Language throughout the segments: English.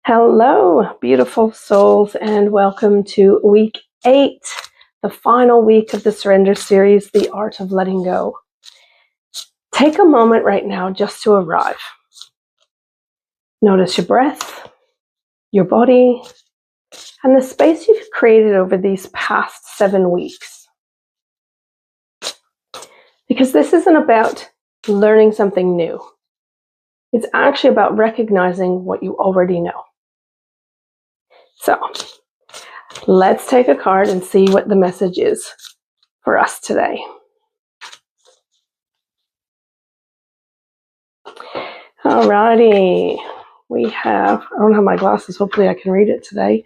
Hello, beautiful souls, and welcome to week 8, the final week of the Surrender series, The Art of Letting Go. Take a moment right now just to arrive. Notice your breath, your body, and the space you've created over these past 7 weeks. Because this isn't about learning something new. It's actually about recognizing what you already know. So, let's take a card and see what the message is for us today. Alrighty, I don't have my glasses, hopefully I can read it today.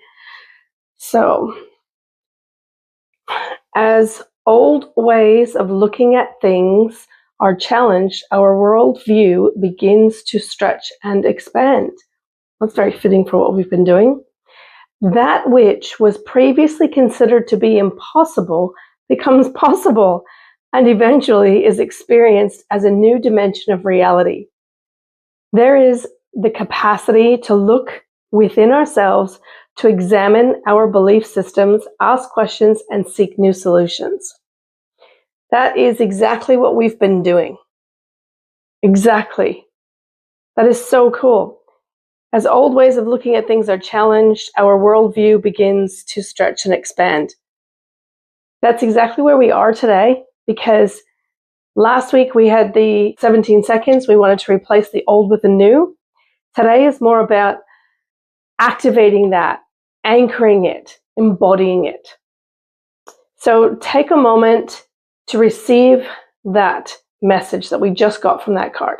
So, as old ways of looking at things are challenged, our worldview begins to stretch and expand. That's very fitting for what we've been doing. That which was previously considered to be impossible becomes possible and eventually is experienced as a new dimension of reality. There is the capacity to look within ourselves, to examine our belief systems, ask questions, and seek new solutions. That is exactly what we've been doing. Exactly. That is so cool. As old ways of looking at things are challenged, our worldview begins to stretch and expand. That's exactly where we are today, because last week we had the 17 seconds. We wanted to replace the old with the new. Today is more about activating that, anchoring it, embodying it. So take a moment to receive that message that we just got from that card.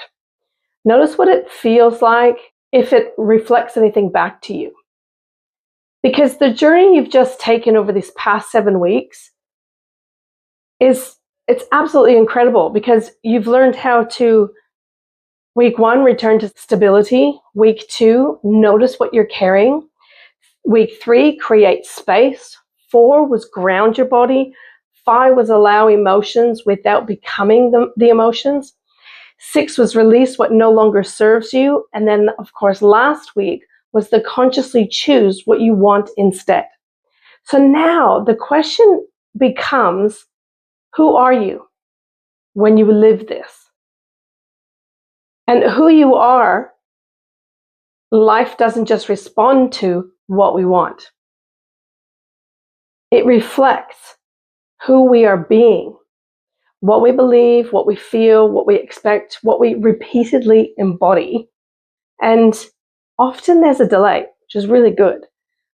Notice what it feels like, if it reflects anything back to you. Because the journey you've just taken over these past 7 weeks it's absolutely incredible, because you've learned how to, week 1, return to stability. Week 2, notice what you're carrying. Week 3, create space. 4 was ground your body. 5 was allow emotions without becoming the emotions. 6 was release what no longer serves you. And then, of course, last week was the consciously choose what you want instead. So now the question becomes, who are you when you live this? And who you are, life doesn't just respond to what we want. It reflects who we are being, what we believe, what we feel, what we expect, what we repeatedly embody. And often there's a delay, which is really good,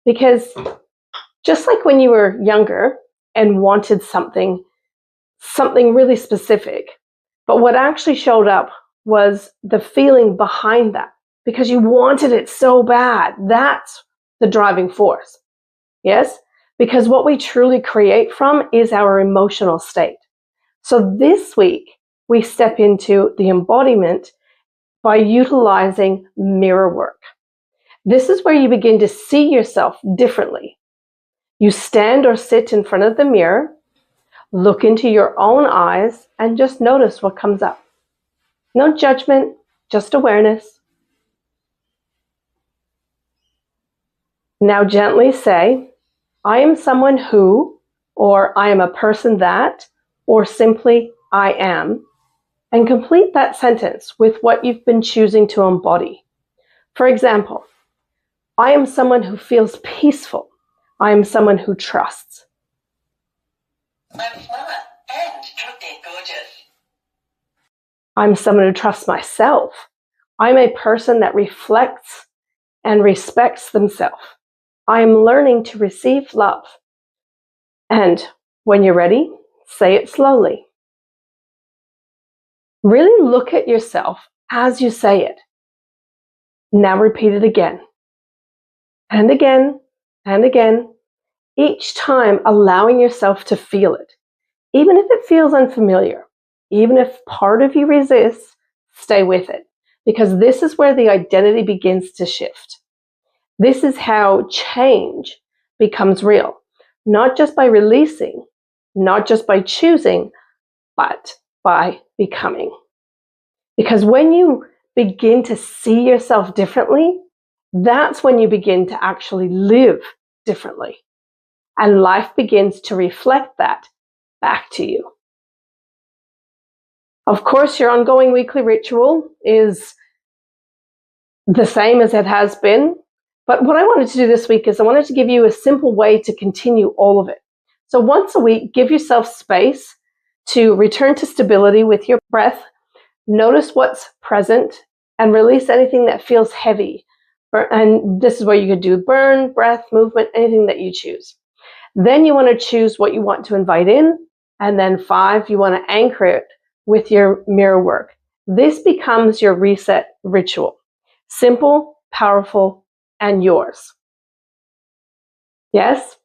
because just like when you were younger and wanted something really specific, but what actually showed up was the feeling behind that, because you wanted it so bad. That's the driving force. Yes? Because what we truly create from is our emotional state. So this week, we step into the embodiment by utilizing mirror work. This is where you begin to see yourself differently. You stand or sit in front of the mirror, look into your own eyes, and just notice what comes up. No judgment, just awareness. Now gently say, I am someone who, or I am a person that, or simply I am, and complete that sentence with what you've been choosing to embody. For example, I am someone who feels peaceful. I am someone who trusts. I'm smart and truly gorgeous. I'm someone who trusts myself. I'm a person that reflects and respects themselves. I am learning to receive love. And when you're ready, say it slowly. Really look at yourself as you say it. Now repeat it again. And again, and again. Each time allowing yourself to feel it. Even if it feels unfamiliar, even if part of you resists, stay with it. Because this is where the identity begins to shift. This is how change becomes real. Not just by releasing, not just by choosing, but by becoming. Because when you begin to see yourself differently, that's when you begin to actually live differently. And life begins to reflect that back to you. Of course, your ongoing weekly ritual is the same as it has been. But what I wanted to do this week is I wanted to give you a simple way to continue all of it. So once a week, give yourself space to return to stability with your breath. Notice what's present and release anything that feels heavy. And this is where you could do burn, breath, movement, anything that you choose. Then you want to choose what you want to invite in. And then 5, you want to anchor it with your mirror work. This becomes your reset ritual. Simple, powerful, and yours. Yes?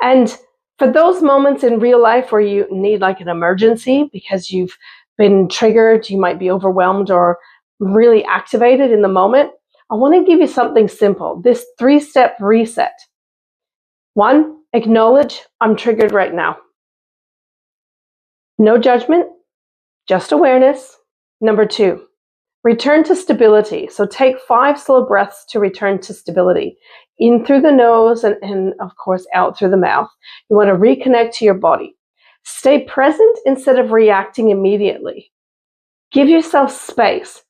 And for those moments in real life where you need like an emergency because you've been triggered, you might be overwhelmed or really activated in the moment, I want to give you something simple. This 3-step reset. 1, acknowledge I'm triggered right now. No judgment, just awareness. Number 2, return to stability. So take 5 slow breaths to return to stability. In through the nose and of course out through the mouth. You want to reconnect to your body. Stay present instead of reacting immediately. Give yourself space.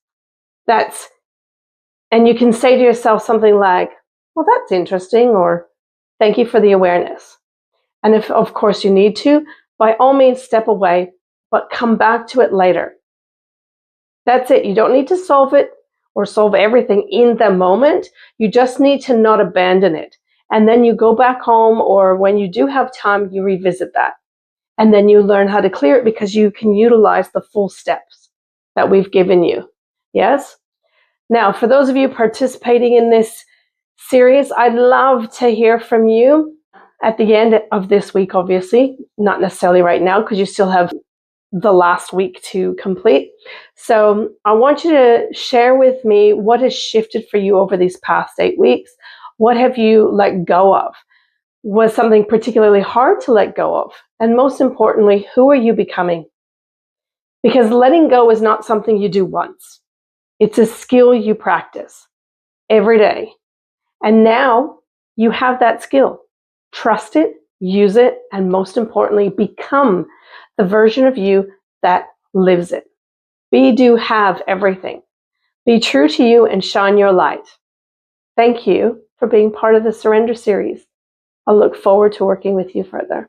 And you can say to yourself something like, well, that's interesting, or thank you for the awareness. And if, of course, you need to, by all means, step away, but come back to it later. That's it. You don't need to solve it or solve everything in the moment. You just need to not abandon it. And then you go back home, or when you do have time, you revisit that. And then you learn how to clear it because you can utilize the full steps that we've given you. Yes? Now, for those of you participating in this series, I'd love to hear from you at the end of this week, obviously, not necessarily right now because you still have the last week to complete. So I want you to share with me what has shifted for you over these past 8 weeks. What have you let go of? Was something particularly hard to let go of? And most importantly, who are you becoming? Because letting go is not something you do once. It's a skill you practice every day. And now you have that skill. Trust it, use it, and most importantly, become the version of you that lives it. Be, do, have everything. Be true to you and shine your light. Thank you for being part of the Surrender series. I look forward to working with you further.